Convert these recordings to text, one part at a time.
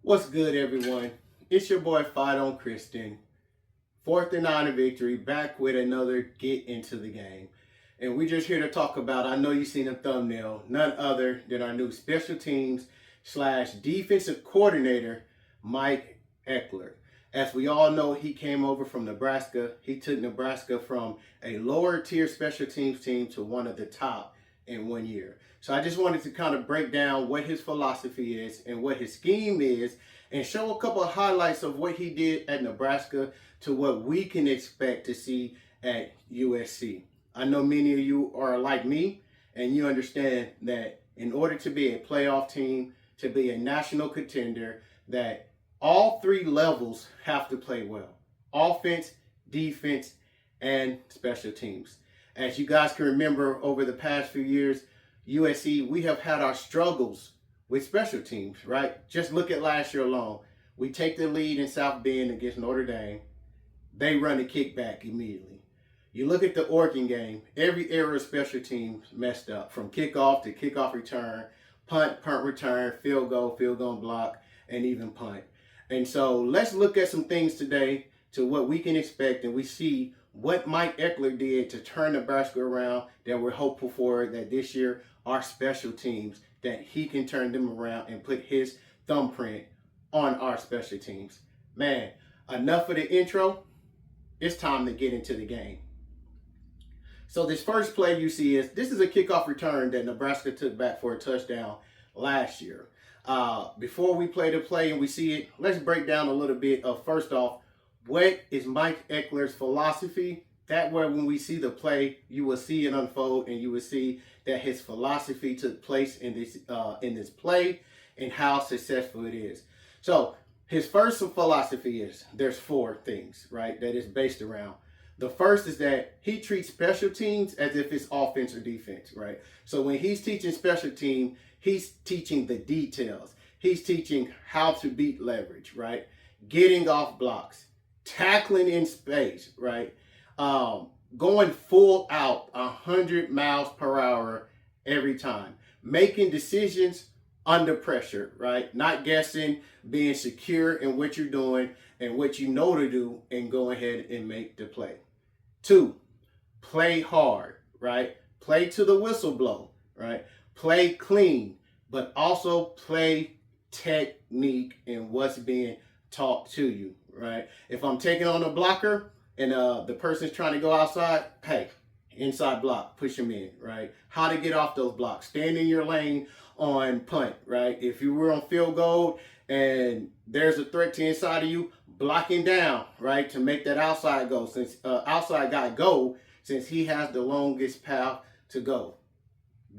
What's good, everyone? It's your boy Fight on Kristen. 4th and 9 victory, back with another get into the game. And we just here to talk about, I know you've seen a thumbnail, none other than our new special teams slash defensive coordinator, Mike Eckler. As we all know, he came over from Nebraska. He took Nebraska from a lower tier special teams team to one of the top in 1 year. So I just wanted to kind of break down what his philosophy is and what his scheme is and show a couple of highlights of what he did at Nebraska to what we can expect to see at USC. I know many of you are like me and you understand that in order to be a playoff team, to be a national contender, that all three levels have to play well. Offense, defense, and special teams. As you guys can remember, over the past few years, USC, we have had our struggles with special teams, right? Just look at last year alone. We take the lead in South Bend against Notre Dame. They run the kickback immediately. You look at the Oregon game, every area of special teams messed up, from kickoff to kickoff return, punt return, field goal block, and even punt. And so let's look at some things today to what we can expect, and we see what Mike Eckler did to turn Nebraska around, that we're hopeful for that this year our special teams, that he can turn them around and put his thumbprint on our special teams. Man, enough of the intro. It's time to get into the game. So this first play you see this is a kickoff return that Nebraska took back for a touchdown last year. Before we play the play and we see it, let's break down a little bit of, first off, what is Mike Eckler's philosophy? That way when we see the play, you will see it unfold and you will see that his philosophy took place in this play and how successful it is. So his first philosophy is, there's four things, right, that is based around. The first is that he treats special teams as if it's offense or defense, right? So when he's teaching special team, he's teaching the details. He's teaching how to beat leverage, right? Getting off blocks, tackling in space, right? Going full out 100 miles per hour every time, making decisions under pressure, right? Not guessing, being secure in what you're doing and what you know to do, and go ahead and make the play. 2, play hard, right? Play to the whistle blow, right? Play clean, but also play technique in what's being taught to you, right? If I'm taking on a blocker and the person's trying to go outside, hey, inside block, push them in, right? How to get off those blocks. Stand in your lane on punt, right? If you were on field goal and there's a threat to inside of you, blocking down, right, to make that outside go, since outside guy go, since he has the longest path to go.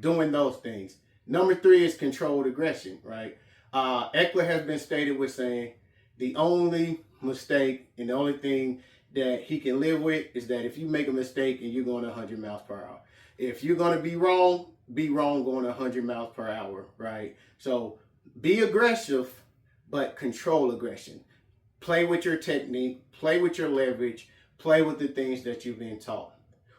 Doing those things. Number 3 is controlled aggression, right? Eckler has been stated with saying the only mistake and the only thing that he can live with is that if you make a mistake and you're going 100 miles per hour. If you're going to be wrong going 100 miles per hour, right? So be aggressive, but control aggression. Play with your technique, play with your leverage, play with the things that you've been taught.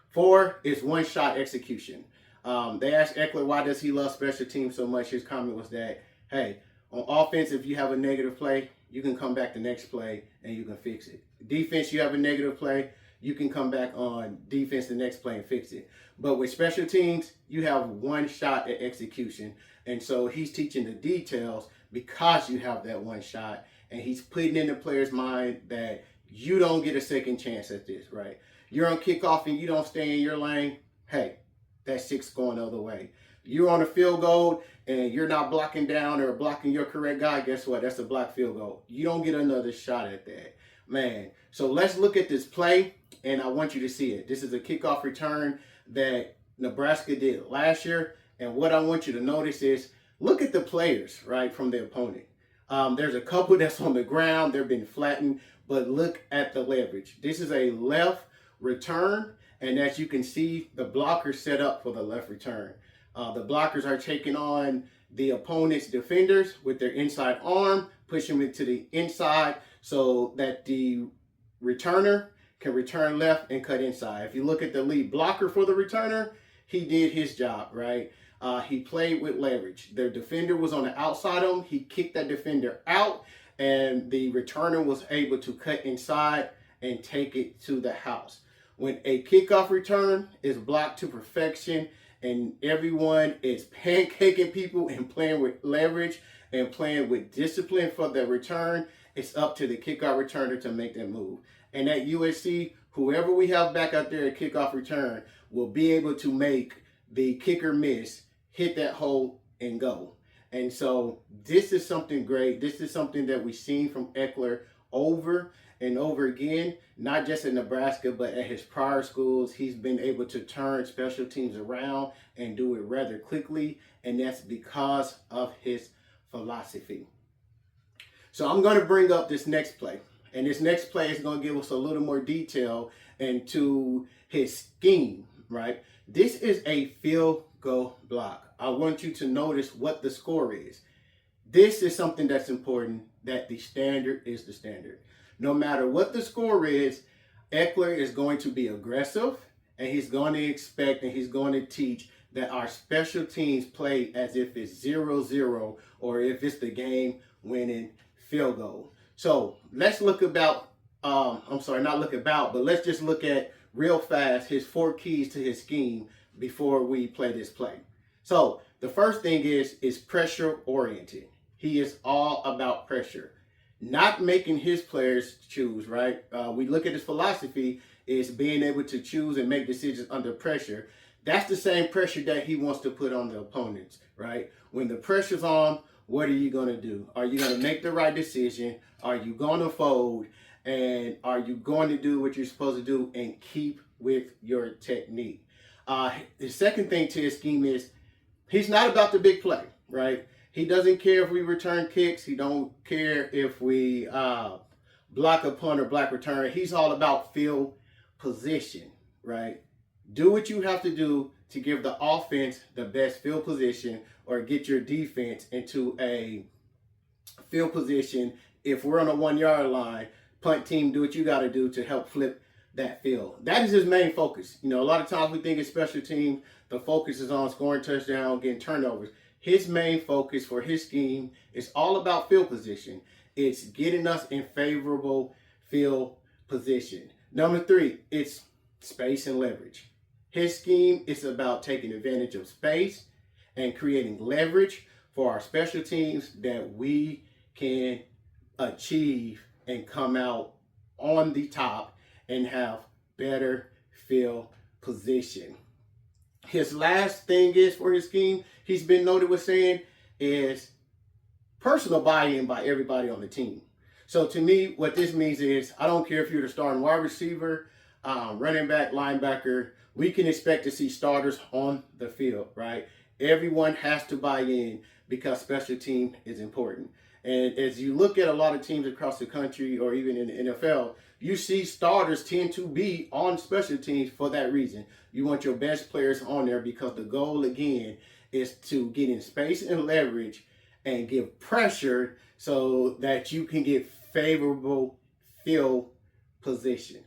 4 is one-shot execution. They asked Eckler, why does he love special teams so much? His comment was that, hey, on offense, if you have a negative play, you can come back the next play and you can fix it. Defense, you have a negative play, you can come back on defense the next play and fix it. But with special teams, you have one shot at execution. And so he's teaching the details because you have that one shot. And he's putting in the player's mind that you don't get a second chance at this, right? You're on kickoff and you don't stay in your lane, hey, that's 6 going the other way. You're on a field goal and you're not blocking down or blocking your correct guy, guess what? That's a blocked field goal. You don't get another shot at that. Man, so let's look at this play, and I want you to see it. This is a kickoff return that Nebraska did last year, and what I want you to notice is, look at the players, right, from the opponent. There's a couple that's on the ground. They've been flattened, but look at the leverage. This is a left return, and as you can see, the blockers set up for the left return. The blockers are taking on the opponent's defenders with their inside arm, pushing them to the inside so that the returner can return left and cut inside. If you look at the lead blocker for the returner, he did his job, right? He played with leverage. The defender was on the outside of him. He kicked that defender out, and the returner was able to cut inside and take it to the house. When a kickoff return is blocked to perfection and everyone is pancaking people and playing with leverage and playing with discipline for the return, it's up to the kickoff returner to make that move. And at USC, whoever we have back out there at kickoff return will be able to make the kicker miss, hit that hole, and go. And so this is something great. This is something that we've seen from Eckler over and over again, not just in Nebraska, but at his prior schools. He's been able to turn special teams around and do it rather quickly, and that's because of his philosophy. So I'm going to bring up this next play, and this next play is going to give us a little more detail into his scheme, right? This is a field goal block. I want you to notice what the score is. This is something that's important, that the standard is the standard. No matter what the score is, Eckler is going to be aggressive, and he's going to expect and he's going to teach that our special teams play as if it's 0-0 or if it's the game-winning field goal. So let's look about, but let's just look at real fast his 4 keys to his scheme before we play this play. So the first thing is pressure oriented. He is all about pressure, not making his players choose, right? We look at his philosophy is being able to choose and make decisions under pressure. That's the same pressure that he wants to put on the opponents, right? When the pressure's on, what are you going to do? Are you going to make the right decision? Are you going to fold? And are you going to do what you're supposed to do and keep with your technique? The second thing to his scheme is he's not about the big play, right? He doesn't care if we return kicks. He don't care if we block a punt or block return. He's all about field position, right? Do what you have to do to give the offense the best field position or get your defense into a field position. If we're on a 1-yard line, punt team, do what you got to do to help flip that field. That is his main focus. You know, a lot of times we think it's special team, the focus is on scoring touchdowns, getting turnovers. His main focus for his scheme is all about field position. It's getting us in favorable field position. Number 3, it's space and leverage. His scheme is about taking advantage of space and creating leverage for our special teams that we can achieve and come out on the top and have better field position. His last thing is for his scheme, he's been noted with saying, is personal buy-in by everybody on the team. So to me, what this means is, I don't care if you're the starting wide receiver, running back, linebacker, we can expect to see starters on the field, right? Everyone has to buy in because special team is important. And as you look at a lot of teams across the country or even in the NFL, you see starters tend to be on special teams for that reason. You want your best players on there because the goal, again, is to get in space and leverage and give pressure so that you can get favorable field position.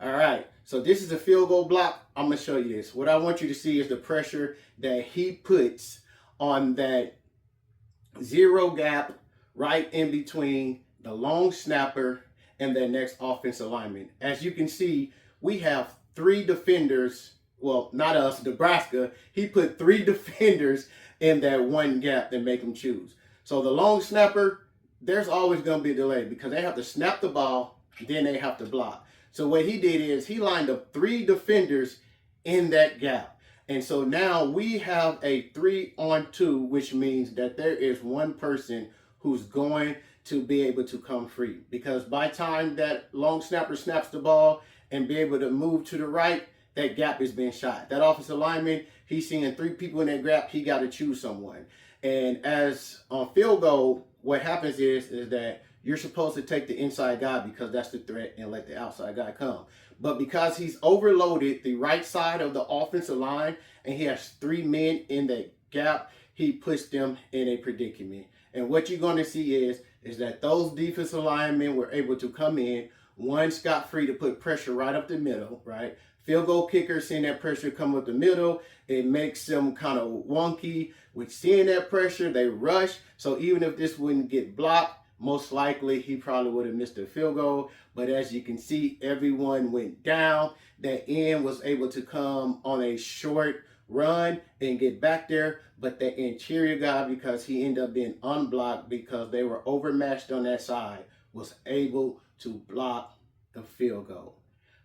All right, so this is a field goal block. I'm going to show you this. What I want you to see is the pressure that he puts on that 0 gap right in between the long snapper and their next offensive lineman. As you can see, we have 3 defenders. Well, not us, Nebraska. He put 3 defenders in that 1 gap that make them choose. So the long snapper, there's always going to be a delay because they have to snap the ball, then they have to block. So what he did is he lined up 3 defenders in that gap. And so now we have a 3-on-2, which means that there is one person who's going to be able to come free. Because by the time that long snapper snaps the ball and be able to move to the right, that gap is being shot. That offensive lineman, he's seeing 3 people in that gap, he got to choose someone. And as on field goal, what happens is that you're supposed to take the inside guy because that's the threat and let the outside guy come. But because he's overloaded the right side of the offensive line and he has 3 men in that gap, he puts them in a predicament. And what you're going to see is that those defensive linemen were able to come in, one scot-free to put pressure right up the middle, right? Field goal kicker, seeing that pressure come up the middle, it makes them kind of wonky. With seeing that pressure, they rush. So even if this wouldn't get blocked, most likely he probably would have missed a field goal. But as you can see, everyone went down. That end was able to come on a short run and get back there. But the interior guy, because he ended up being unblocked because they were overmatched on that side, was able to block the field goal.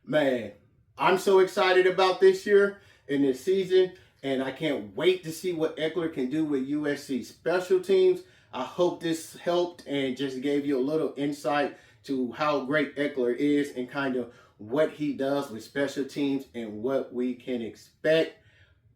Man, I'm so excited about this year and this season, and I can't wait to see what Eckler can do with USC special teams. I hope this helped and just gave you a little insight to how great Eckler is and kind of what he does with special teams and what we can expect.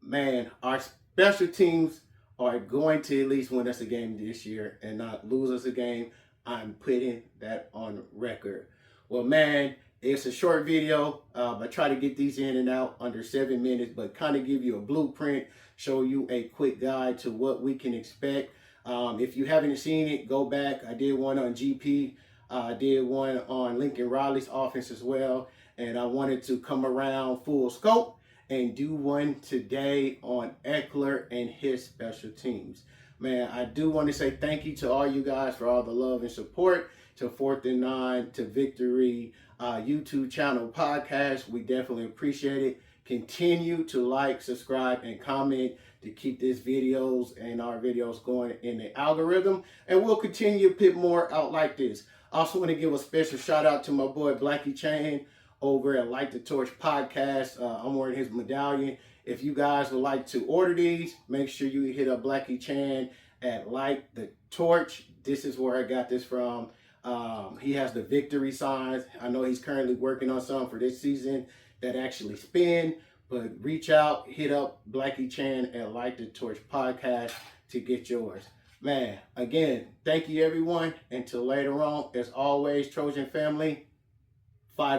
Man, our special teams are going to at least win us a game this year and not lose us a game. I'm putting that on record. Well, man, it's a short video. I try to get these in and out under 7 minutes, but kind of give you a blueprint, show you a quick guide to what we can expect. If you haven't seen it, go back. I did one on GP. I did one on Lincoln Riley's offense as well. And I wanted to come around full scope and do one today on Eckler and his special teams. Man, I do want to say thank you to all you guys for all the love and support, to 4th and 9, to Victory YouTube channel podcast. We definitely appreciate it. Continue to like, subscribe, and comment to keep these videos and our videos going in the algorithm. And we'll continue to put more out like this. I also want to give a special shout out to my boy Blackie Chain over at Light the Torch podcast. I'm wearing his medallion. If you guys would like to order these, make sure you hit up Blackie Chan at Light the Torch. This is where I got this from. He has the victory signs. I know he's currently working on some for this season that actually spin, but reach out, hit up Blackie Chan at Light the Torch podcast to get yours. Man, again, thank you everyone. Until later on, as always, Trojan family, fight on.